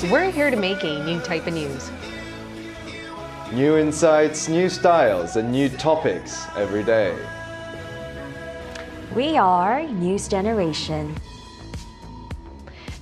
We're here to make a new type of news. New insights, new styles, and new topics every day. We are News Generation.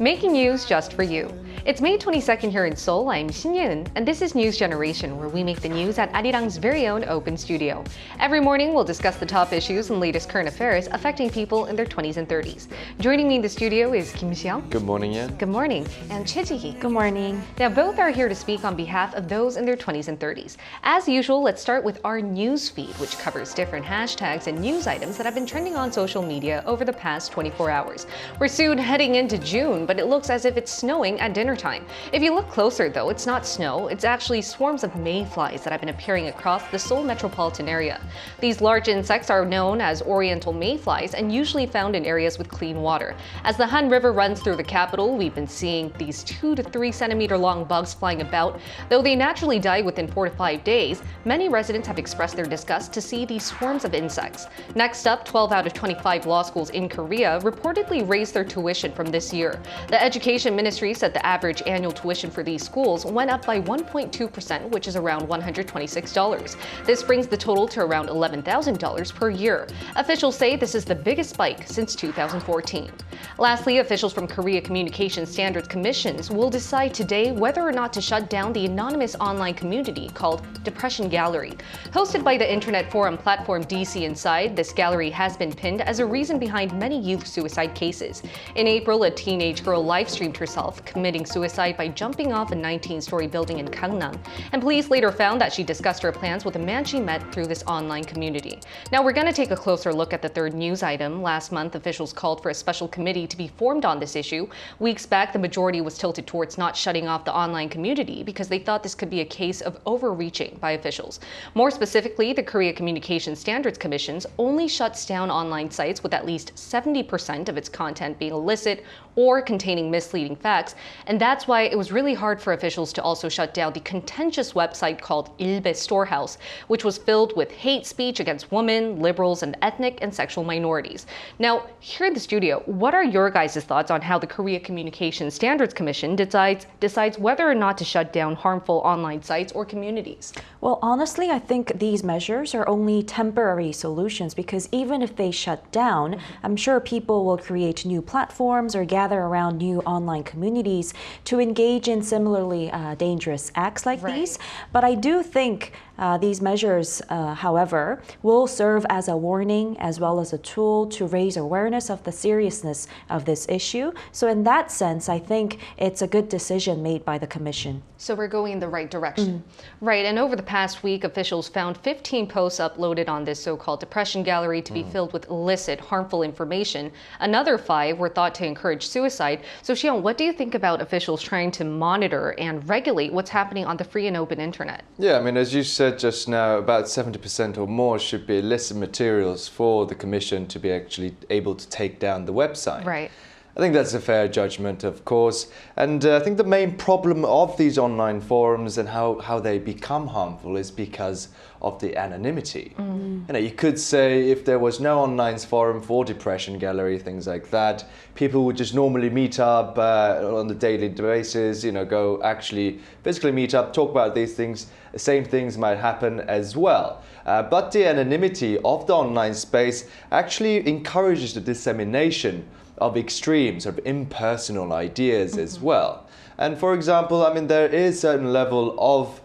Making news just for you. It's May 22nd here in Seoul. I'm Shin-Yun, and this is News Generation, where we make the news at Arirang's very own open studio. Every morning, we'll discuss the top issues and latest current affairs affecting people in their 20s and 30s. Joining me in the studio is Kim Seong. Good morning, Yen. Good morning. And Choi Ji-hee. Good morning. Now, both are here to speak on behalf of those in their 20s and 30s. As usual, let's start with our news feed, which covers different hashtags and news items that have been trending on social media over the past 24 hours. We're soon heading into June, but it looks as if it's snowing at dinner time. If you look closer, though, it's not snow. It's actually swarms of mayflies that have been appearing across the Seoul metropolitan area. These large insects are known as oriental mayflies and usually found in areas with clean water. As the Han River runs through the capital, we've been seeing these 2 to 3 centimeter long bugs flying about. Though they naturally die within 4 to 5 days, many residents have expressed their disgust to see these swarms of insects. Next up, 12 out of 25 law schools in Korea reportedly raised their tuition from this year. The Education Ministry said the average annual tuition for these schools went up by 1.2%, which is around $126. This brings the total to around $11,000 per year. Officials say this is the biggest spike since 2014. Lastly, officials from Korea Communication Standards Commissions will decide today whether or not to shut down the anonymous online community called Depression Gallery. Hosted by the internet forum platform DC Inside, this gallery has been pinned as a reason behind many youth suicide cases. In April, a teenage girl live-streamed herself committing suicide by jumping off a 19-story building in Gangnam, and police later found that she discussed her plans with a man she met through this online community. Now we're going to take a closer look at the third news item. Last month, officials called for a special committee to be formed on this issue. Weeks back, the majority was tilted towards not shutting off the online community because they thought this could be a case of overreaching by officials. More specifically, the Korea Communication Standards Commission only shuts down online sites with at least 70% of its content being illicit or containing misleading facts, and that's why it was really hard for officials to also shut down the contentious website called Ilbe Storehouse, which was filled with hate speech against women, liberals, and ethnic and sexual minorities. Now, here in the studio, what are your guys' thoughts on how the Korea Communication Standards Commission decides whether or not to shut down harmful online sites or communities? Well, honestly, I think these measures are only temporary solutions because even if they shut down, I'm sure people will create new platforms or gather around new online communities to engage in similarly dangerous acts like these. But I do think these measures, however, will serve as a warning as well as a tool to raise awareness of the seriousness of this issue. So in that sense, I think it's a good decision made by the Commission. So we're going in the right direction. Right, and over the past week, officials found 15 posts uploaded on this so-called Depression Gallery to be filled with illicit, harmful information. Another 5 were thought to encourage suicide. So Xion, what do you think about officials trying to monitor and regulate what's happening on the free and open internet? Yeah, I mean, as you said just now, about 70% or more should be illicit materials for the Commission to be actually able to take down the website. Right. I think that's a fair judgment, of course. And I think the main problem of these online forums and how they become harmful is because of the anonymity. You know, you could say if there was no online forum for Depression Gallery, things like that, people would just normally meet up on a daily basis, you know, go actually physically meet up, talk about these things. The same things might happen as well. But the anonymity of the online space actually encourages the dissemination of extreme, sort of impersonal ideas as well. And for example, I mean, there is a certain level of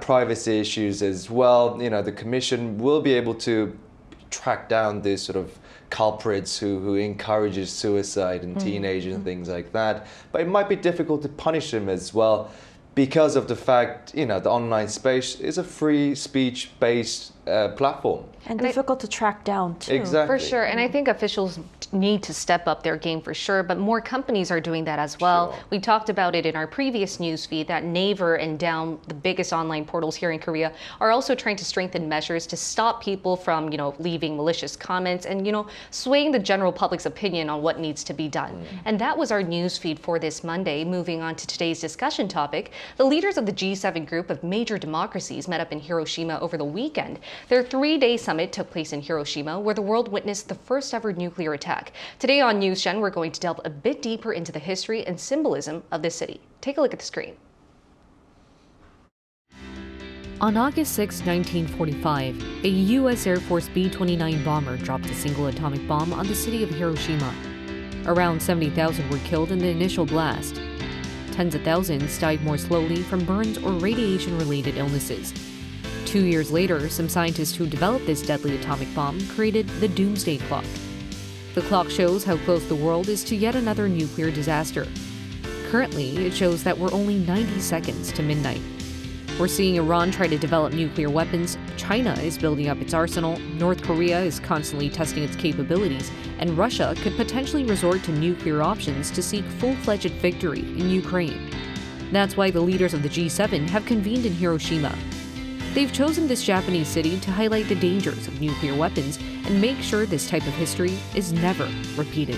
privacy issues as well. You know, the Commission will be able to track down these sort of culprits who encourages suicide in teenagers and things like that. But it might be difficult to punish them as well because of the fact, you know, the online space is a free speech-based platform. And difficult to track down too. Exactly. For sure, and I think officials need to step up their game for sure, but more companies are doing that as well. Sure. We talked about it in our previous news feed that Naver and Daum, the biggest online portals here in Korea, are also trying to strengthen measures to stop people from, leaving malicious comments and, swaying the general public's opinion on what needs to be done. And that was our news feed for this Monday. Moving on to today's discussion topic, the leaders of the G7 group of major democracies met up in Hiroshima over the weekend. Their 3-day summit took place in Hiroshima, where the world witnessed the first ever nuclear attack. Today on NewsGen, we're going to delve a bit deeper into the history and symbolism of this city. Take a look at the screen. On August 6, 1945, a U.S. Air Force B-29 bomber dropped a single atomic bomb on the city of Hiroshima. Around 70,000 were killed in the initial blast. Tens of thousands died more slowly from burns or radiation-related illnesses. 2 years later, some scientists who developed this deadly atomic bomb created the Doomsday Clock. The clock shows how close the world is to yet another nuclear disaster. Currently, it shows that we're only 90 seconds to midnight. We're seeing Iran try to develop nuclear weapons, China is building up its arsenal, North Korea is constantly testing its capabilities, and Russia could potentially resort to nuclear options to seek full-fledged victory in Ukraine. That's why the leaders of the G7 have convened in Hiroshima. They've chosen this Japanese city to highlight the dangers of nuclear weapons and make sure this type of history is never repeated.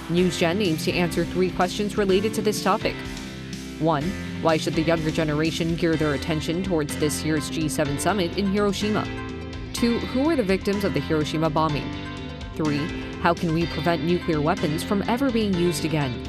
NewsGen aims to answer 3 questions related to this topic. 1. Why should the younger generation gear their attention towards this year's G7 summit in Hiroshima? 2. Who were the victims of the Hiroshima bombing? 3. How can we prevent nuclear weapons from ever being used again?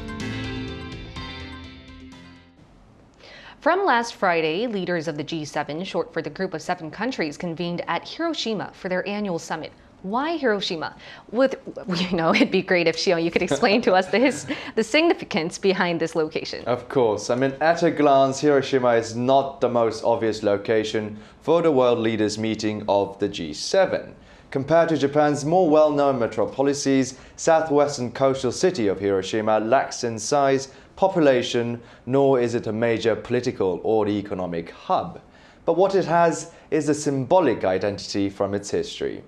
From last Friday, leaders of the G7, short for the Group of 7 countries, convened at Hiroshima for their annual summit. Why Hiroshima? It'd be great if you could explain to us the significance behind this location. Of course. At a glance, Hiroshima is not the most obvious location for the world leaders meeting of the G7. Compared to Japan's more well-known metropolises, southwestern coastal city of Hiroshima lacks in size, population, nor is it a major political or economic hub. But what it has is a symbolic identity from its history.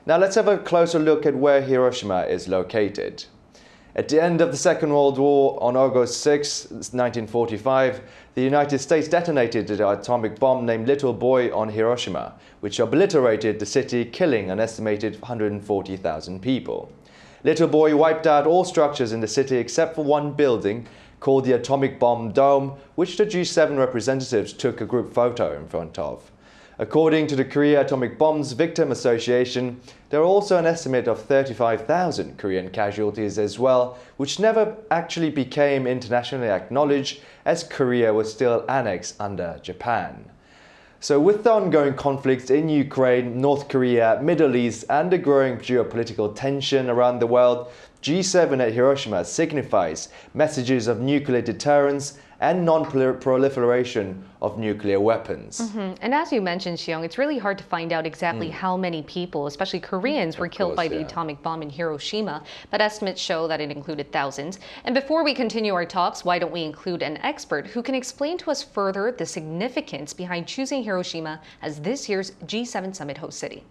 Now let's have a closer look at where Hiroshima is located. At the end of the Second World War, on August 6, 1945, the United States detonated an atomic bomb named Little Boy on Hiroshima, which obliterated the city, killing an estimated 140,000 people. Little Boy wiped out all structures in the city except for one building called the Atomicbomb Dome, which the G7 representatives took a group photo in front of. According to the Korea Atomic Bombs Victim Association, there are also an estimate of 35,000 Korean casualties as well, which never actually became internationally acknowledged as Korea was still annexed under Japan. So with the ongoing conflicts in Ukraine, North Korea, Middle East, and the growing geopolitical tension around the world, G7 at Hiroshima signifies messages of nuclear deterrence and non-proliferation of nuclear weapons. And as you mentioned, Xiong, it's really hard to find out exactly how many people, especially Koreans, were killed by the atomic bomb in Hiroshima, but estimates show that it included thousands. And before we continue our talks, why don't we include an expert who can explain to us further the significance behind choosing Hiroshima as this year's G7 summit host city.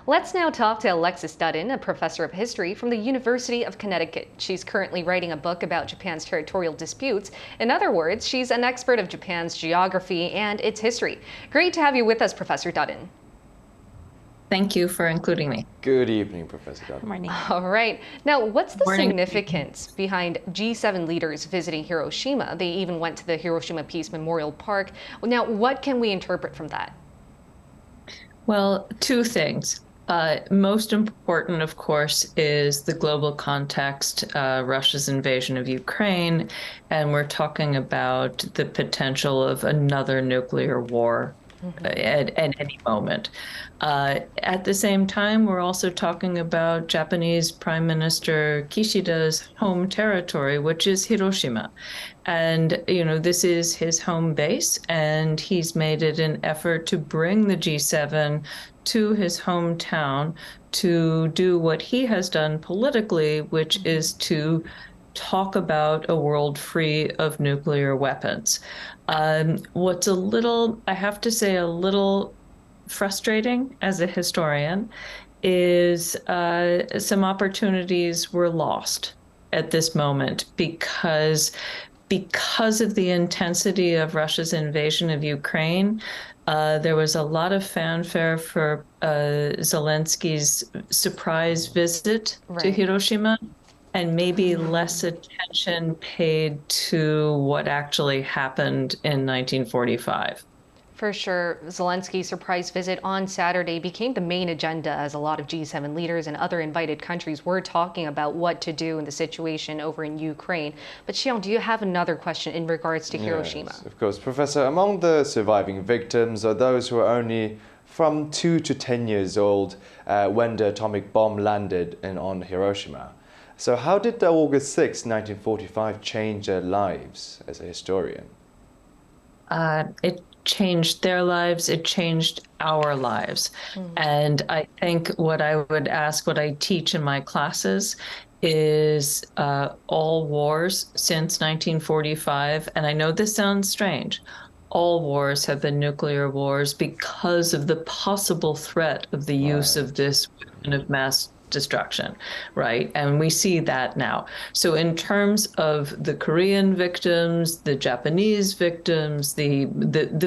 Let's now talk to Alexis Dutton, a professor of history from the University of Connecticut. She's currently writing a book about Japan's territorial disputes. In other words, she's an expert of Japan's geography and its history. Great to have you with us, Professor Dutton. Thank you for including me. Good evening, Professor Dutton. Good morning. All right. Now, what's the significance behind G7 leaders visiting Hiroshima? They even went to the Hiroshima Peace Memorial Park. Now, what can we interpret from that? Well, 2 things. Most important, of course, is the global context, Russia's invasion of Ukraine, and we're talking about the potential of another nuclear war at any moment. At the same time, we're also talking about Japanese Prime Minister Kishida's home territory, which is Hiroshima. And, this is his home base, and he's made it an effort to bring the G7 to his hometown to do what he has done politically, which is to talk about a world free of nuclear weapons. What's I have to say, a little frustrating as a historian is some opportunities were lost at this moment because of the intensity of Russia's invasion of Ukraine. There was a lot of fanfare for Zelensky's surprise visit to Hiroshima, and maybe less attention paid to what actually happened in 1945. For sure, Zelensky's surprise visit on Saturday became the main agenda as a lot of G7 leaders and other invited countries were talking about what to do in the situation over in Ukraine. But Xiong, do you have another question in regards to Hiroshima? Yes, of course. Professor, among the surviving victims are those who are only from 2 to 10 years old when the atomic bomb landed on Hiroshima. So how did the August 6, 1945 change their lives as a historian? It changed their lives, it changed our lives. And I think what I would ask, what I teach in my classes is all wars since 1945, and I know this sounds strange, all wars have been nuclear wars because of the possible threat of the use of this weapon of mass destruction, right? And we see that now. So in terms of the Korean victims, the Japanese victims, the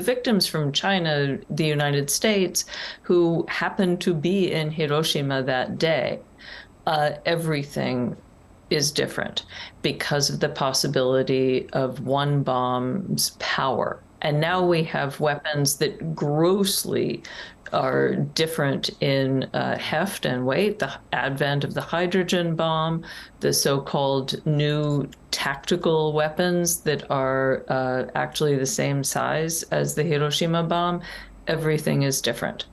victims from China, the United States, who happened to be in Hiroshima that day, everything is different because of the possibility of one bomb's power. And now we have weapons that grossly are different in heft and weight, the advent of the hydrogen bomb, the so-called new tactical weapons that are actually the same size as the Hiroshima bomb. Everything is different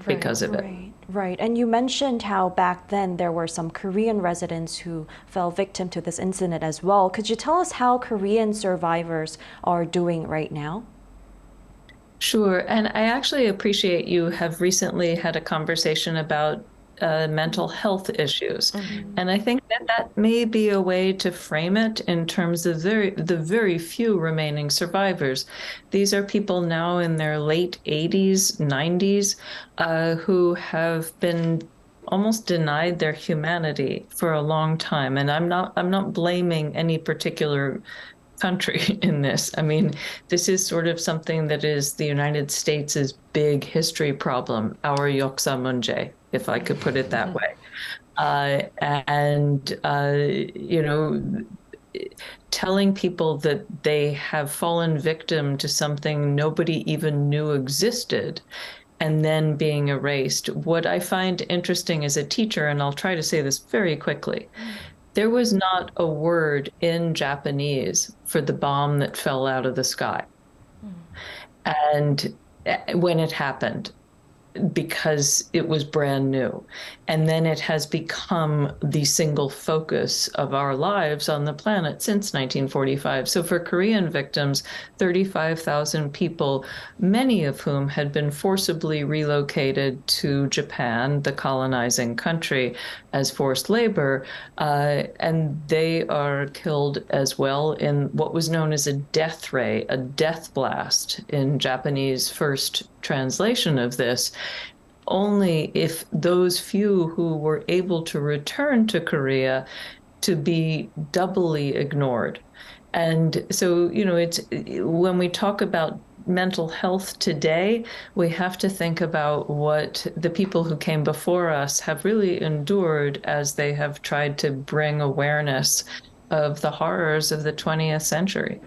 because of it. Right. And you mentioned how back then there were some Korean residents who fell victim to this incident as well. Could you tell us how Korean survivors are doing right now? Sure. And I actually appreciate you have recently had a conversation about mental health issues. And I think that may be a way to frame it in terms of the very few remaining survivors. These are people now in their late 80s, 90s, who have been almost denied their humanity for a long time. And I'm not blaming any particular country in this. I mean, this is sort of something that is the United States' big history problem, our Yoksa Munje, if I could put it that way. You know, telling people that they have fallen victim to something nobody even knew existed and then being erased. What I find interesting as a teacher, and I'll try to say this very quickly, there was not a word in Japanese for the bomb that fell out of the sky. And when it happened, because it was brand new. And then it has become the single focus of our lives on the planet since 1945. So for Korean victims, 35,000 people, many of whom had been forcibly relocated to Japan, the colonizing country, as forced labor, and they are killed as well in what was known as a death ray, a death blast in Japanese first translation of this. Only if those few who were able to return to Korea to be doubly ignored. And so, you know, it's when we talk about mental health today, we have to think about what the people who came before us have really endured as they have tried to bring awareness of the horrors of the 20th century.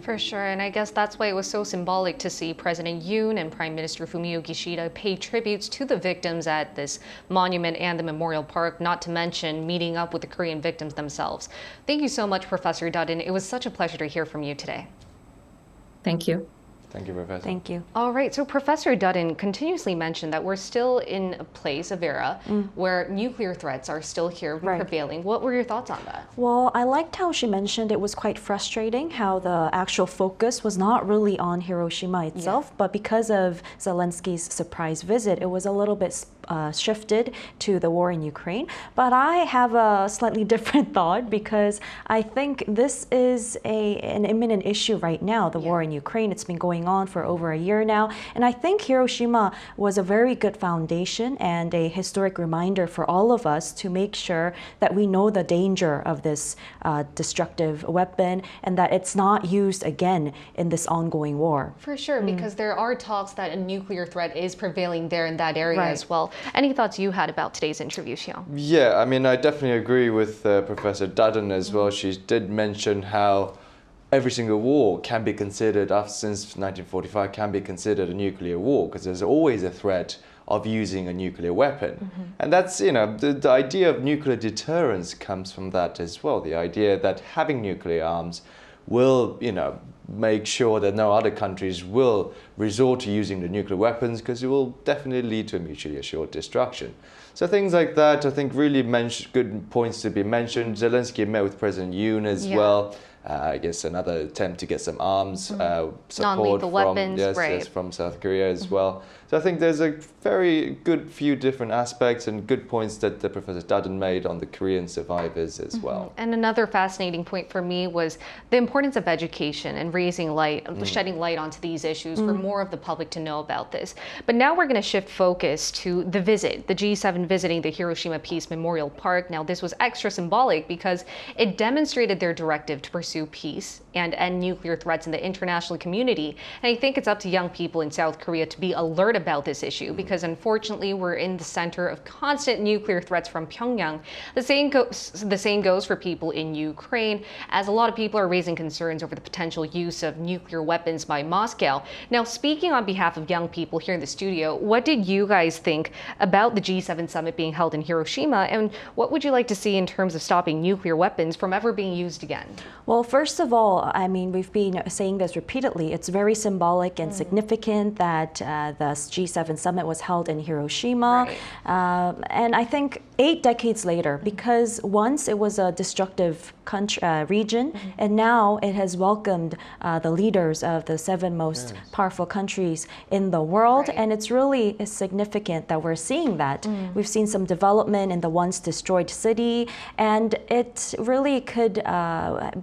For sure, and I guess that's why it was so symbolic to see President Yoon and Prime Minister Fumio Kishida pay tributes to the victims at this monument and the memorial park, not to mention meeting up with the Korean victims themselves. Thank you so much, Professor Dutton. It was such a pleasure to hear from you today. Thank you. Thank you, Professor. Thank you. All right, so Professor Dutton continuously mentioned that we're still in a place, of era, where nuclear threats are still here prevailing. What were your thoughts on that? Well, I liked how she mentioned it was quite frustrating how the actual focus was not really on Hiroshima itself, but because of Zelensky's surprise visit, it was a little bit shifted to the war in Ukraine. But I have a slightly different thought because I think this is an imminent issue right now, the war in Ukraine. It's been going going on for over a year now. And I think Hiroshima was a very good foundation and a historic reminder for all of us to make sure that we know the danger of this destructive weapon and that it's not used again in this ongoing war. For sure, because there are talks that a nuclear threat is prevailing there in that area Right. as well. Any thoughts you had about today's interview, Xiao? Yeah, I mean, I definitely agree with Professor Dutton as well. She did mention how every single war can be considered, since 1945, can be considered a nuclear war because there's always a threat of using a nuclear weapon. And that's, the idea of nuclear deterrence comes from that as well. The idea that having nuclear arms will, make sure that no other countries will resort to using the nuclear weapons because it will definitely lead to a mutually assured destruction. So things like that, I think, really good points to be mentioned. Zelensky met with President Yoon as well. I guess another attempt to get some arms support Non-lethal weapons, yes, from South Korea as well. So I think there's a very good few different aspects and good points that Professor Dutton made on the Korean survivors as well. And another fascinating point for me was the importance of education and raising light, shedding light onto these issues for more of the public to know about this. But now we're going to shift focus to the visit, the G7 visiting the Hiroshima Peace Memorial Park. Now this was extra symbolic because it demonstrated their directive to pursue peace and end nuclear threats in the international community. And I think it's up to young people in South Korea to be alert about this issue because unfortunately we're in the center of constant nuclear threats from Pyongyang. The same goes for people in Ukraine, as a lot of people are raising concerns over the potential use of nuclear weapons by Moscow. Now, speaking on behalf of young people here in the studio, what did you guys think about the G7 summit being held in Hiroshima, and what would you like to see in terms of stopping nuclear weapons from ever being used again? Well, first of all, I mean, we've been saying this repeatedly. It's very symbolic and significant that the G7 summit was held in Hiroshima. And I think 8 decades later, because once it was a destructive region, and now it has welcomed the leaders of the 7 most powerful countries in the world. And it's really significant that we're seeing that. We've seen some development in the once destroyed city, and it really could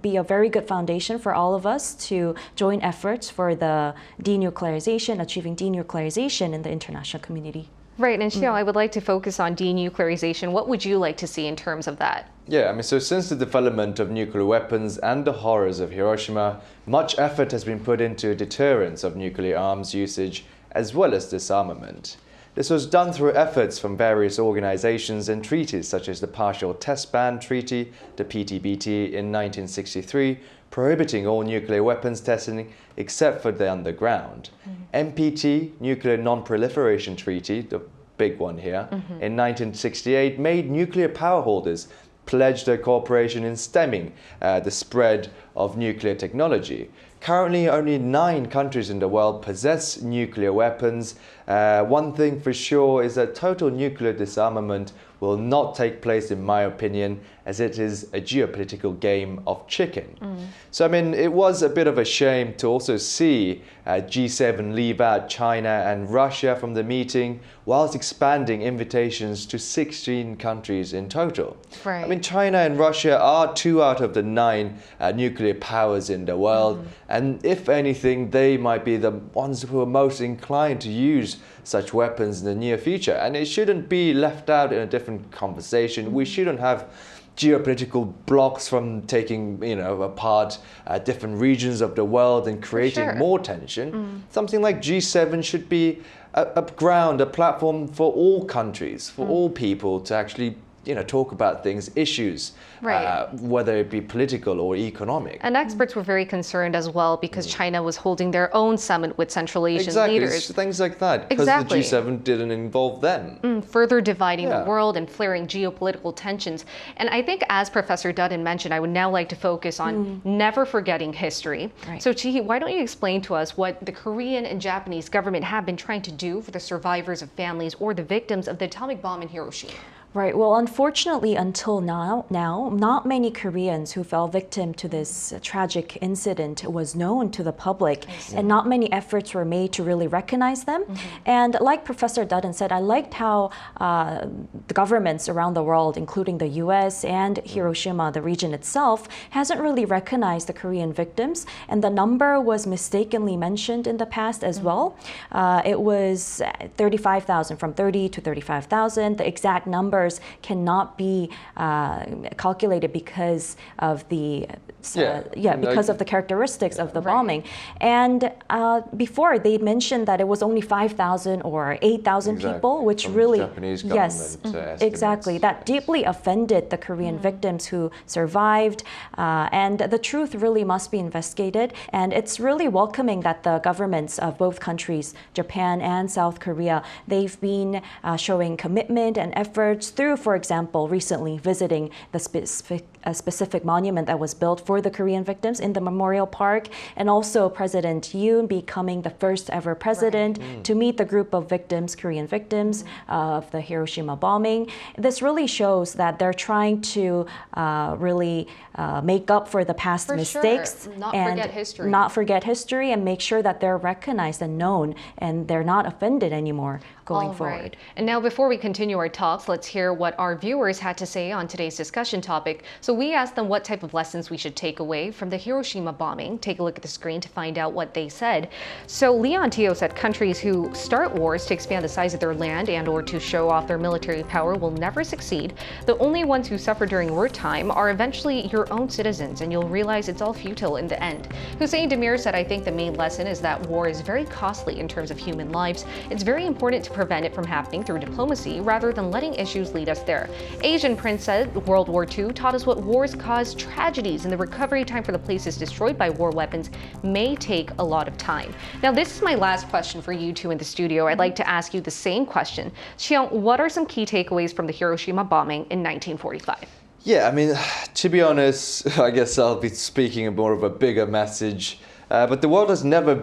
be a very good foundation for all of us to join efforts for the denuclearization, achieving denuclearization in the international community. Right, and Xiao, I would like to focus on denuclearization. What would you like to see in terms of that? Yeah, I mean, so since the development of nuclear weapons and the horrors of Hiroshima, much effort has been put into deterrence of nuclear arms usage as well as disarmament. This was done through efforts from various organizations and treaties such as the Partial Test Ban Treaty, the PTBT, in 1963, prohibiting all nuclear weapons testing except for the underground. NPT, Nuclear Non-Proliferation Treaty, the big one here, in 1968 made nuclear power holders pledge their cooperation in stemming the spread of nuclear technology. Currently, only 9 countries in the world possess nuclear weapons. One thing for sure is that total nuclear disarmament will not take place, in my opinion, as it is a geopolitical game of chicken. So, I mean, it was a bit of a shame to also see G7 leave out China and Russia from the meeting, whilst expanding invitations to 16 countries in total. I mean, China and Russia are 2 out of the 9 nuclear powers in the world, and if anything, they might be the ones who are most inclined to use such weapons in the near future. And it shouldn't be left out in a different conversation. We shouldn't have geopolitical blocks from taking, apart different regions of the world and creating more tension. Something like G7 should be a ground, a platform for all countries, for all people to actually talk about things, issues, whether it be political or economic. And experts were very concerned as well because China was holding their own summit with Central Asian leaders. It's things like that, because the G7 didn't involve them. Further dividing the world and flaring geopolitical tensions. And I think, as Professor Dutton mentioned, I would now like to focus on never forgetting history. So Chihi, why don't you explain to us what the Korean and Japanese government have been trying to do for the survivors of families or the victims of the atomic bomb in Hiroshima? Right. Well, unfortunately, until now, not many Koreans who fell victim to this tragic incident was known to the public, and not many efforts were made to really recognize them. And like Professor Dutton said, I liked how the governments around the world, including the U.S. and Hiroshima, the region itself, hasn't really recognized the Korean victims, and the number was mistakenly mentioned in the past as well. It was 35,000, from 30 to 35,000. The exact numbers cannot be calculated because of the because of the characteristics of the bombing. And before they mentioned that it was only 5,000 or 8,000 people, which From really Japanese government exactly, estimates. that deeply offended the Korean victims who survived, and the truth really must be investigated. And it's really welcoming that the governments of both countries, Japan and South Korea, they've been showing commitment and efforts through, for example, recently visiting the specific monument that was built for the Korean victims in the Memorial Park, and also President Yoon becoming the first ever president to meet the group of victims, Korean victims of the Hiroshima bombing. This really shows that they're trying to really make up for the past mistakes and not forget history, and make sure that they're recognized and known and they're not offended anymore going forward. And now, before we continue our talks, let's hear what our viewers had to say on today's discussion topic. So we asked them what type of lessons we should take away from the Hiroshima bombing. Take a look at the screen to find out what they said. So Leon Teo said countries who start wars to expand the size of their land and or to show off their military power will never succeed. The only ones who suffer during wartime are eventually your own citizens, and you'll realize it's all futile in the end. Hussein Demir said, I think the main lesson is that war is very costly in terms of human lives. It's very important to prevent it from happening through diplomacy rather than letting issues lead us there. Asian Prince said World War II taught us what wars cause tragedies, and the recovery time for the places destroyed by war weapons may take a lot of time. Now, this is my last question for you two in the studio. I'd like to ask you the same question. Xiong, what are some key takeaways from the Hiroshima bombing in 1945? Yeah, I mean, to be honest, I guess I'll be speaking more of a bigger message. But the world has never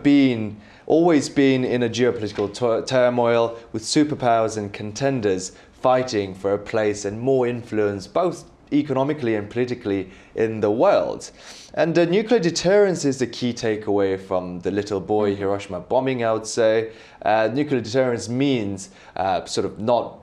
always been in a geopolitical turmoil with superpowers and contenders fighting for a place and more influence, both economically and politically, in the world. And nuclear deterrence is the key takeaway from the little boy Hiroshima bombing, I would say. Nuclear deterrence means sort of not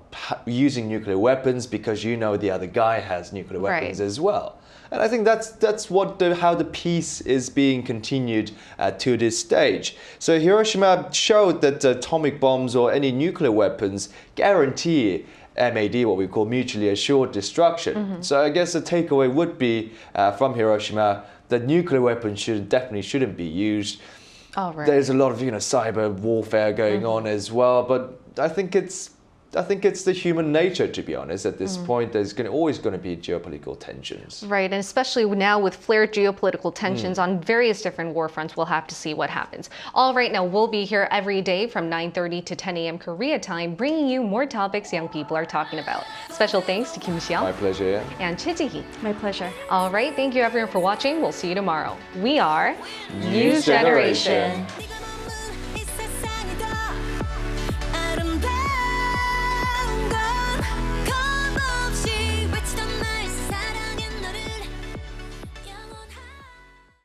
using nuclear weapons because you know the other guy has nuclear weapons as well. And I think that's how the peace is being continued to this stage. So Hiroshima showed that atomic bombs or any nuclear weapons guarantee MAD, what we call mutually assured destruction. So I guess the takeaway would be from Hiroshima that nuclear weapons definitely shouldn't be used. There's a lot of cyber warfare going on as well, but I think it's the human nature, to be honest. At this point, there's always going to be geopolitical tensions. Right, and especially now with flared geopolitical tensions on various different war fronts, we'll have to see what happens. All right, now we'll be here every day from 9:30 to 10 a.m. Korea time, bringing you more topics young people are talking about. Special thanks to Kim Xiang. My pleasure, yeah. And Choi Ji-hee. My pleasure. All right, thank you everyone for watching. We'll see you tomorrow. We are News Generation.